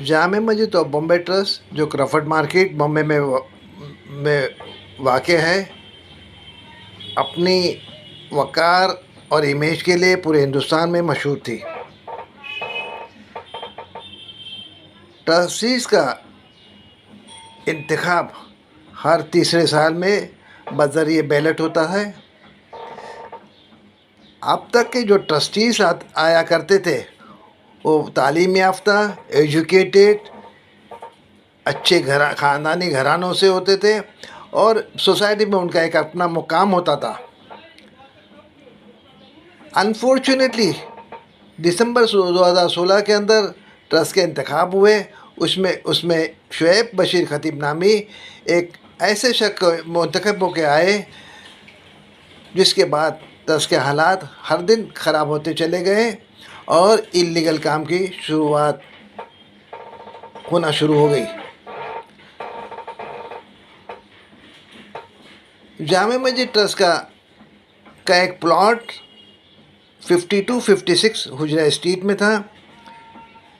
जामे मस्जिद और बॉम्बे ट्रस्ट जो क्रॉफर्ड मार्केट बॉम्बे में वाक़ है, अपनी वक़ार और इमेज के लिए पूरे हिंदुस्तान में मशहूर थी। ट्रस्टीज़ का इंतखाब हर तीसरे साल में बज़रिए बैलेट होता है। अब तक के जो ट्रस्टीज़ आया करते थे वो तालीम याफ्ता, एजुकेटेड, अच्छे ख़ानदानी घरानों से होते थे और सोसाइटी में उनका एक अपना मुकाम होता था। अनफॉर्चुनेटली दिसंबर 2016 के अंदर ट्रस्ट के इंतखाब हुए। उसमें शुएब बशीर खतीब नामी एक ऐसे शख्स मुंतखब होके आए जिसके बाद ट्रस्ट के हालात हर दिन ख़राब होते चले गए और इल्लीगल काम की शुरुआत होना शुरू हो गई। जामे मस्जिद ट्रस्ट का एक प्लॉट 5256 हुजरा स्ट्रीट में था,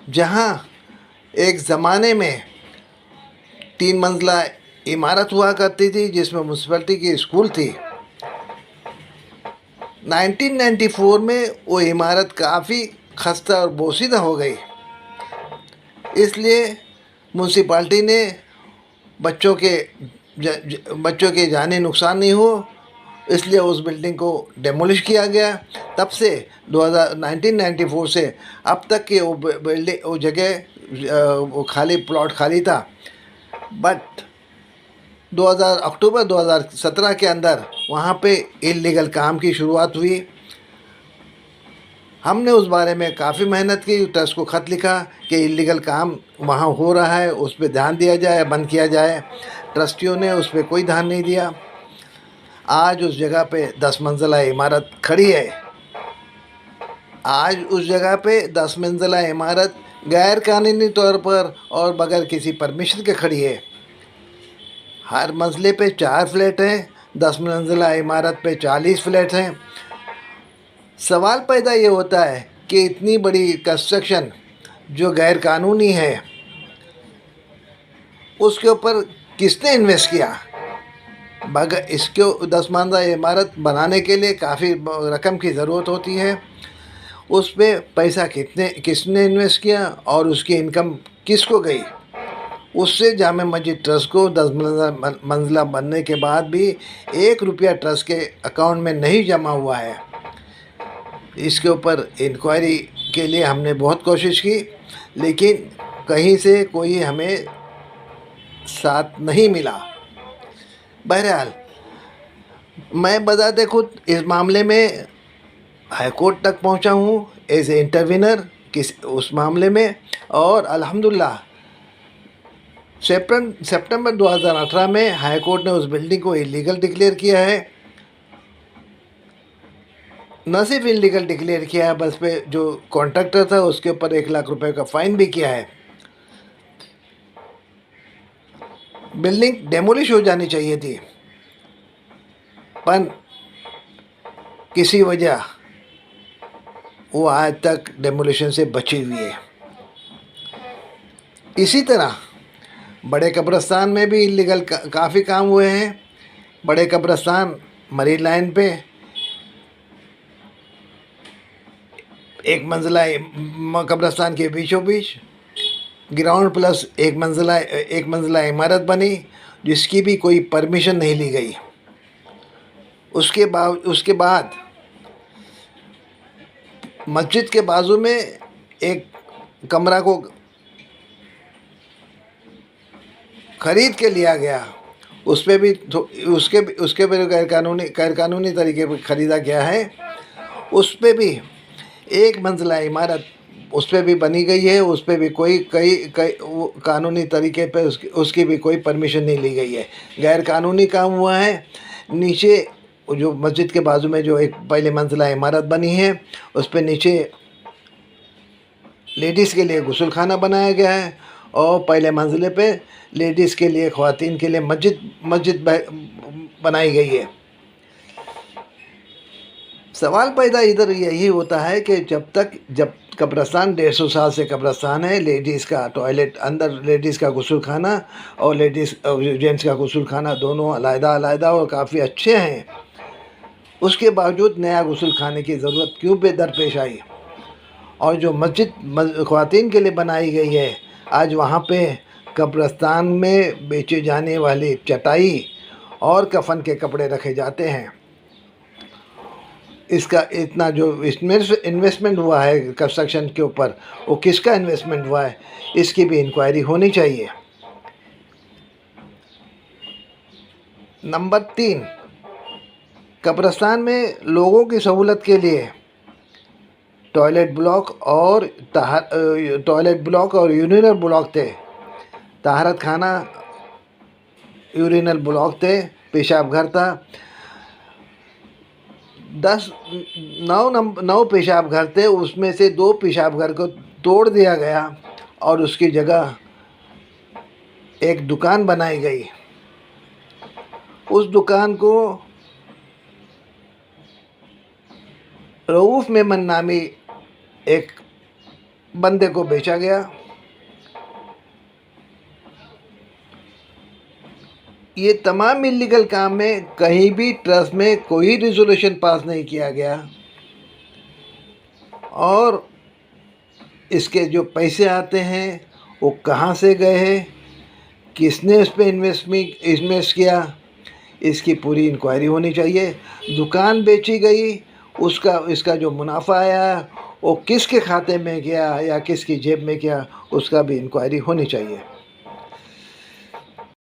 जहां एक ज़माने में 3 मंजिला इमारत हुआ करती थी जिसमें म्यूनसिपैलिटी की स्कूल थी। 1994 में वो इमारत काफ़ी खस्ता और बोसीदा हो गई, इसलिए म्यूनसिपाल्टी ने बच्चों के जानी नुकसान नहीं हो इसलिए उस बिल्डिंग को डेमोलिश किया गया। तब से 1994 से अब तक के वो बिल्डिंग वो जगह वो खाली प्लॉट खाली था। बट अक्टूबर 2017 के अंदर वहाँ पे इल्लीगल काम की शुरुआत हुई। हमने उस बारे में काफ़ी मेहनत की, ट्रस्ट को ख़त लिखा कि इल्लीगल काम वहाँ हो रहा है, उस पर ध्यान दिया जाए, बंद किया जाए। ट्रस्टियों ने उस पर कोई ध्यान नहीं दिया। आज उस जगह पे 10 मंजिला इमारत खड़ी है। आज उस जगह पे 10 मंजिला इमारत गैर कानूनी तौर पर और बगैर किसी परमिशन के खड़ी है। हर मंजिले पे 4 फ्लैट हैं, 10 मंजिला इमारत पे 40 फ्लैट हैं। सवाल पैदा ये होता है कि इतनी बड़ी कंस्ट्रक्शन जो गैर कानूनी है उसके ऊपर किसने इन्वेस्ट किया? इसको 10 मंजिला इमारत बनाने के लिए काफ़ी रकम की ज़रूरत होती है। उस पर पैसा किसने इन्वेस्ट किया और उसकी इनकम किसको गई? उससे जामे मस्जिद ट्रस्ट को 10 मंजिला बनने के बाद भी 1 रुपया ट्रस्ट के अकाउंट में नहीं जमा हुआ है। इसके ऊपर इंक्वायरी के लिए हमने बहुत कोशिश की, लेकिन कहीं से कोई हमें साथ नहीं मिला। बहरहाल मैं बजाते खुद इस मामले में हाई कोर्ट तक पहुंचा हूं एज ए इंटरवीनर उस मामले में, और अल्हम्दुलिल्लाह सितंबर 2018 में हाई कोर्ट ने उस बिल्डिंग को इलीगल डिक्लेयर किया है। न सिर्फ इलीगल डिक्लेयर किया है, बस पे जो कॉन्ट्रैक्टर था उसके ऊपर 1 लाख रुपए का फ़ाइन भी किया है। बिल्डिंग डेमोलिश हो जानी चाहिए थी, पर किसी वजह वो आज तक डेमोलिशन से बची हुई है। इसी तरह बड़े कब्रिस्तान में भी इलीगल काफ़ी काम हुए हैं। बड़े कब्रिस्तान मरीन लाइन पे 1 मंजिला कब्रिस्तान के बीचों बीच ग्राउंड प्लस 1 मंजिला इमारत बनी जिसकी भी कोई परमिशन नहीं ली गई। उसके बाद मस्जिद के बाजू में एक कमरा को ख़रीद के लिया गया, उस पर भी उसके भी गैर कानूनी तरीके पर ख़रीदा गया है। उस पर भी 1 मंजिला इमारत उस पर भी बनी गई है, उस पर भी कोई कानूनी तरीके पे उसकी भी कोई परमिशन नहीं ली गई है। गैर कानूनी काम हुआ है। नीचे जो मस्जिद के बाजू में जो एक पहले मंजिला इमारत बनी है उस पर नीचे लेडीज़ के लिए गुस्ल खाना बनाया गया है और पहले मंजिले पे लेडीज़ के लिए, ख़वातीन के लिए मस्जिद बनाई गई है। सवाल पैदा इधर यही होता है कि जब कब्रस्तान 150 साल से कब्रस्तान है। लेडीज़ का टॉयलेट अंदर, लेडीज़ का गुस्ल खाना और जेंट्स का गुस्ल खाना दोनों अलग-अलग और काफ़ी अच्छे हैं। उसके बावजूद नया गुस्ल खाने की ज़रूरत क्यों दरपेश आई? और जो मस्जिद ख़वातीन के लिए बनाई गई है, आज वहाँ पे कब्रस्तान में बेचे जाने वाली चटाई और कफ़न के कपड़े रखे जाते हैं। इसका इतना जो इन्वेस्टमेंट हुआ है कंस्ट्रक्शन के ऊपर, वो किसका इन्वेस्टमेंट हुआ है, इसकी भी इंक्वायरी होनी चाहिए। नंबर 3, कब्रस्तान में लोगों की सहूलत के लिए टॉयलेट ब्लॉक और यूरिनल ब्लॉक थे। तहारत खाना, यूरिनल ब्लॉक थे, पेशाब घर था। 9 पेशाब घर थे, उसमें से 2 पेशाब घर को तोड़ दिया गया और उसकी जगह एक दुकान बनाई गई। उस दुकान को रऊफ़ मेमन नामी एक बंदे को बेचा गया। ये तमाम इल्लीगल काम में कहीं भी ट्रस्ट में कोई रिजोल्यूशन पास नहीं किया गया और इसके जो पैसे आते हैं वो कहाँ से गए हैं, किसने इस पे इन्वेस्ट किया, इसकी पूरी इंक्वायरी होनी चाहिए। दुकान बेची गई, इसका जो मुनाफा आया वो किसके खाते में गया या किसकी जेब में गया, उसका भी इंक्वायरी होनी चाहिए।